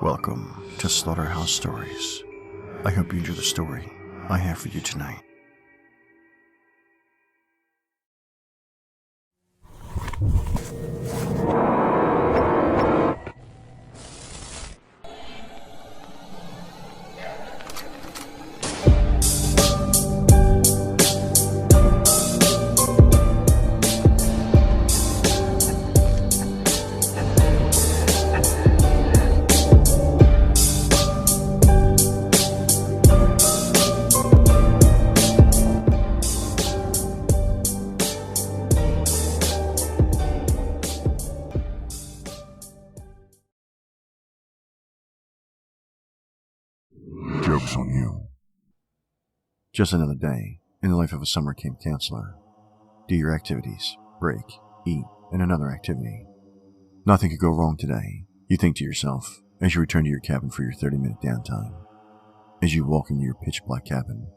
Welcome to Slaughterhouse Stories. I hope you enjoy the story I have for you tonight. Joke's on you. Just another day in the life of a summer camp counselor. Do your activities, break, eat, and another activity. Nothing could go wrong today, you think to yourself as you return to your cabin for your 30-minute downtime. As you walk into your pitch-black cabin,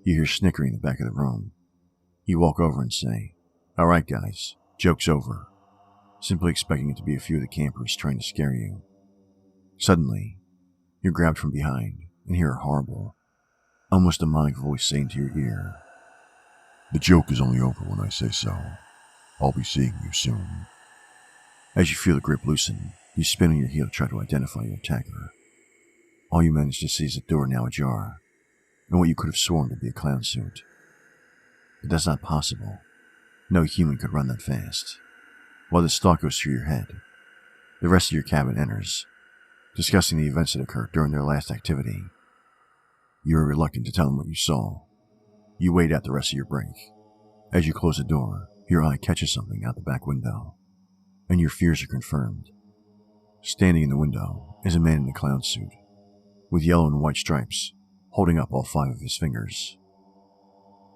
you hear snickering in the back of the room. You walk over and say, "Alright guys, joke's over," simply expecting it to be a few of the campers trying to scare you. Suddenly, you're grabbed from behind and hear a horrible, almost demonic voice saying to your ear, "The joke is only over when I say so. I'll be seeing you soon." As you feel the grip loosen, you spin on your heel to try to identify your attacker. All you manage to see is the door now ajar, and what you could have sworn to be a clown suit. But that's not possible. No human could run that fast. While this thought goes through your head, the rest of your cabin enters, discussing the events that occurred during their last activity. You are reluctant to tell them what you saw. You wait out the rest of your break. As you close the door, your eye catches something out the back window, and your fears are confirmed. Standing in the window is a man in a clown suit, with yellow and white stripes, holding up all 5 of his fingers.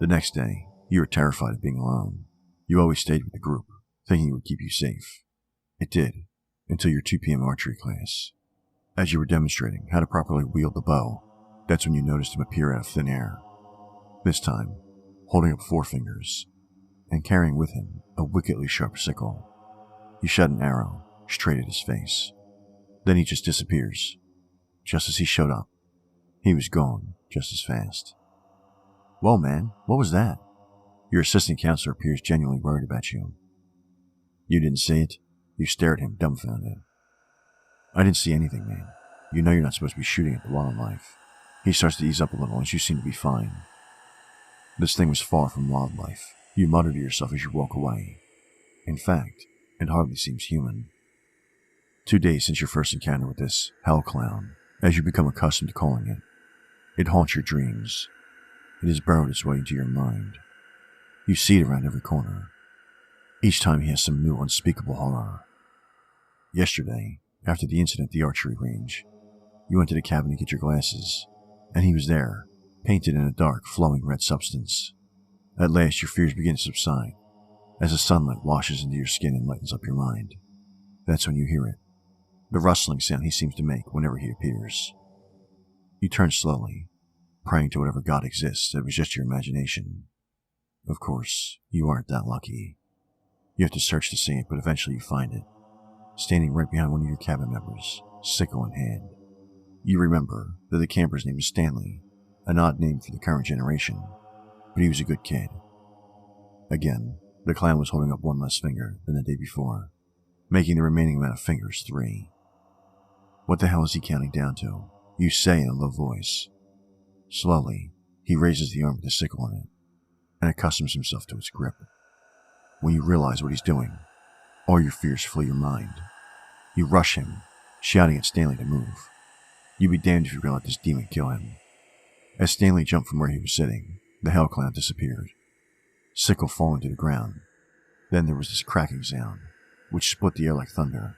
The next day, you are terrified of being alone. You always stayed with the group, thinking it would keep you safe. It did, until your 2 p.m. archery class. As you were demonstrating how to properly wield the bow, that's when you noticed him appear out of thin air. This time, holding up 4 fingers, and carrying with him a wickedly sharp sickle. You shot an arrow straight at his face. Then he just disappears. Just as he showed up, he was gone just as fast. "Whoa, man, what was that?" Your assistant counselor appears genuinely worried about you. You didn't see it? You stare at him dumbfounded. "I didn't see anything, man. You know you're not supposed to be shooting at the wildlife." He starts to ease up a little as you seem to be fine. "This thing was far from wildlife," you mutter to yourself as you walk away. In fact, it hardly seems human. 2 days since your first encounter with this hell clown, as you become accustomed to calling it. It haunts your dreams. It has burrowed its way into your mind. You see it around every corner. Each time he has some new unspeakable horror. Yesterday, after the incident at the archery range, you went to the cabin to get your glasses, and he was there, painted in a dark, flowing red substance. At last your fears begin to subside, as the sunlight washes into your skin and lightens up your mind. That's when you hear it, the rustling sound he seems to make whenever he appears. You turn slowly, praying to whatever God exists that it was just your imagination. Of course, you aren't that lucky. You have to search to see it, but eventually you find it, standing right behind one of your cabin members, sickle in hand. You remember that the camper's name is Stanley, an odd name for the current generation, but he was a good kid. Again, the clown was holding up 1 less finger than the day before, making the remaining amount of fingers 3. What the hell is he counting down to? You say in a low voice. Slowly, he raises the arm with the sickle on it, and accustoms himself to its grip. When you realize what he's doing, all your fears flee your mind. You rush him, shouting at Stanley to move. You'd be damned if you let this demon kill him. As Stanley jumped from where he was sitting, the hell clown disappeared, sickle falling to the ground. Then there was this cracking sound, which split the air like thunder,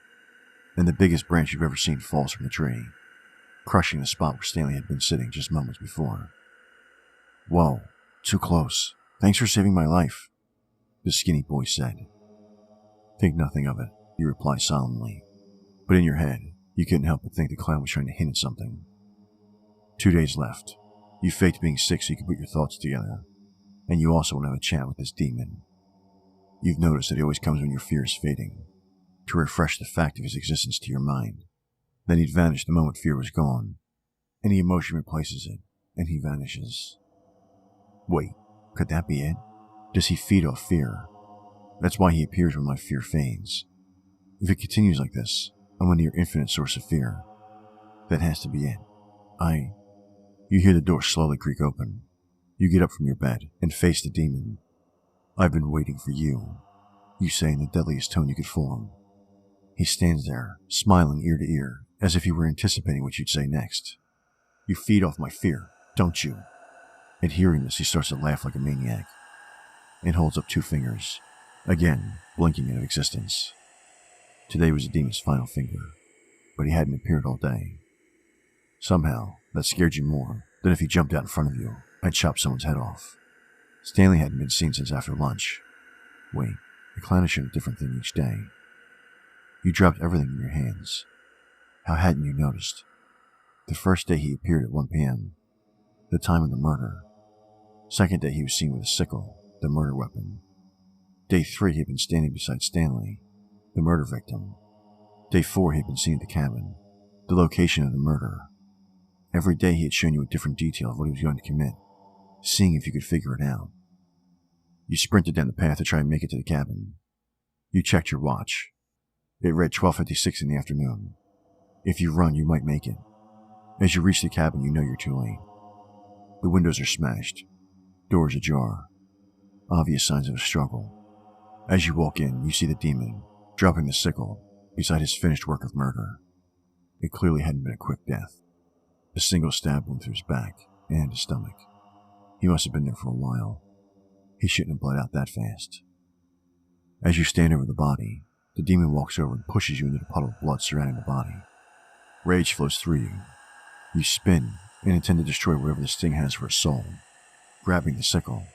and the biggest branch you've ever seen falls from the tree, crushing the spot where Stanley had been sitting just moments before. "Whoa, too close. Thanks for saving my life," the skinny boy said. "Think nothing of it," you reply solemnly, but in your head, you couldn't help but think the clown was trying to hint at something. 2 days left. You faked being sick so you could put your thoughts together, and you also want to have a chat with this demon. You've noticed that he always comes when your fear is fading, to refresh the fact of his existence to your mind. Then he'd vanish the moment fear was gone. Any emotion replaces it, and he vanishes. Wait, could that be it? Does he feed off fear? That's why he appears when my fear fades. If it continues like this, I'm a near infinite source of fear. That has to be it. You hear the door slowly creak open. You get up from your bed and face the demon. I've been waiting for you, you say in the deadliest tone you could form. He stands there, smiling ear to ear, as if he were anticipating what you'd say next. You feed off my fear, don't you? At hearing this, he starts to laugh like a maniac and holds up 2 fingers, again blinking into existence. Today was the demon's final finger, but he hadn't appeared all day. Somehow, that scared you more than if he jumped out in front of you and chopped someone's head off. Stanley hadn't been seen since after lunch. Wait, the clown is showing a different thing each day. You dropped everything in your hands. How hadn't you noticed? The first day he appeared at 1 p.m., the time of the murder. Second day he was seen with a sickle, the murder weapon. Day 3 he had been standing beside Stanley, the murder victim. Day 4 he had been seen at the cabin, the location of the murder. Every day he had shown you a different detail of what he was going to commit, seeing if you could figure it out. You sprinted down the path to try and make it to the cabin. You checked your watch. It read 12:56 in the afternoon. If you run, you might make it. As you reach the cabin, you know you're too late. The windows are smashed, doors ajar. Obvious signs of a struggle. As you walk in, you see the demon, dropping the sickle, beside his finished work of murder. It clearly hadn't been a quick death. A single stab wound through his back and his stomach. He must have been there for a while. He shouldn't have bled out that fast. As you stand over the body, the demon walks over and pushes you into the puddle of blood surrounding the body. Rage flows through you. You spin and intend to destroy whatever this thing has for a soul, grabbing the sickle.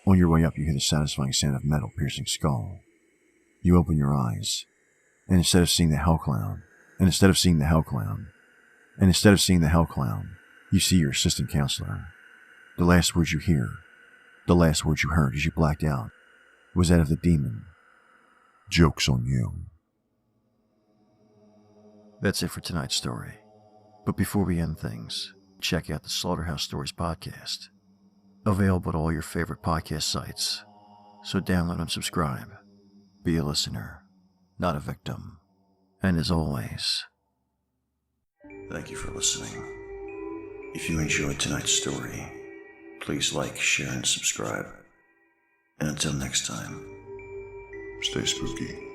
On your way up, you hear the satisfying sound of metal piercing skull. You open your eyes, and instead of seeing the hell clown, you see your assistant counselor. The last words you hear, the last words you heard as you blacked out, was that of the demon. Joke's on you. That's it for tonight's story. But before we end things, check out the Slaughterhouse Stories podcast. Available at all your favorite podcast sites. So download and subscribe. Be a listener, not a victim. And as always, thank you for listening. If you enjoyed tonight's story, please like, share, and subscribe. And until next time, stay spooky.